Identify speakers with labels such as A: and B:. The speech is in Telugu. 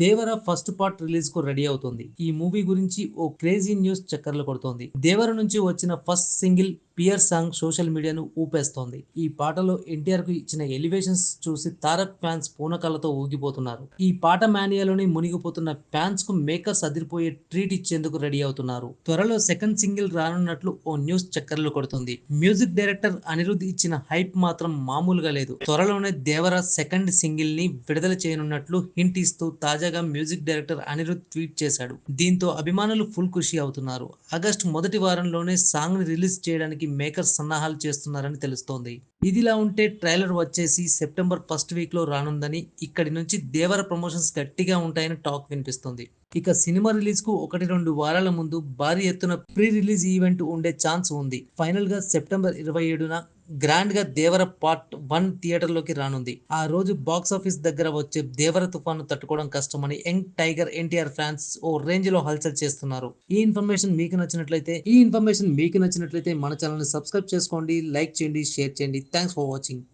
A: దేవర ఫస్ట్ పార్ట్ రిలీజ్ కు రెడీ అవుతోంది. ఈ మూవీ గురించి ఓ క్రేజీ న్యూస్ చక్కర్లు కొడుతోంది. దేవర నుంచి వచ్చిన first single fear song social మీడియాను ఊపేస్తోంది. ఈ పాటలో ఎన్టీఆర్ కు ఇచ్చిన ఎలివేషన్స్ చూసి తారక్ ఫ్యాన్స్ పూనకాలతో ఊగిపోతున్నారు. ఈ పాట మానియాలోని మునిగిపోతున్న ఫ్యాన్స్ కు మేకర్స్ అదిరిపోయే ట్రీట్ ఇచ్చేందుకు రెడీ అవుతున్నారు. త్వరలో సెకండ్ సింగిల్ రానున్నట్లు ఓ న్యూస్ చక్కర్లు కొడుతుంది. మ్యూజిక్ డైరెక్టర్ అనిరుద్ ఇచ్చిన హైప్ మాత్రం మామూలుగా లేదు. త్వరలోనే దేవర సెకండ్ సింగిల్ ని విడుదల చేయనున్నట్లు హింట్ ఇస్తూ తాజాగా మ్యూజిక్ డైరెక్టర్ అనిరుద్ ట్వీట్ చేశాడు. దీంతో అభిమానులు ఫుల్ ఖుషి అవుతున్నారు. ఆగస్టు మొదటి వారంలోనే సాంగ్ ని రిలీజ్ చేయడానికి మేకర్స్ సన్నాహాలు చేస్తున్నారని తెలుస్తోంది. ఇదిలా ఉంటే ట్రైలర్ వచ్చేసి సెప్టెంబర్ ఫస్ట్ వీక్ లో రానుందని, ఇక్కడి నుంచి దేవర ప్రమోషన్స్ గట్టిగా ఉంటాయని టాక్ వినిపిస్తుంది. ఇక సినిమా రిలీజ్ కు 1-2 వారాల ముందు భారీ ఎత్తున ప్రీ రిలీజ్ ఈవెంట్ ఉండే ఛాన్స్ ఉంది. ఫైనల్ గా సెప్టెంబర్ 27న గ్రాండ్ గా దేవర పార్ట్ 1 థియేటర్లోకి రానుంది. ఆ రోజు బాక్సాఫీస్ దగ్గర వచ్చే దేవర తుఫాను తట్టుకోవడం కష్టమని యంగ్ టైగర్ ఎన్టీఆర్ ఫ్యాన్స్ ఓ రేంజ్ లో హల్చల్ చేస్తున్నారు. ఈ ఇన్ఫర్మేషన్ మీకు నచ్చినట్లయితే మన ఛానల్ ని సబ్స్క్రైబ్ చేసుకోండి, లైక్ చేయండి, షేర్ చేయండి. Thanks for watching.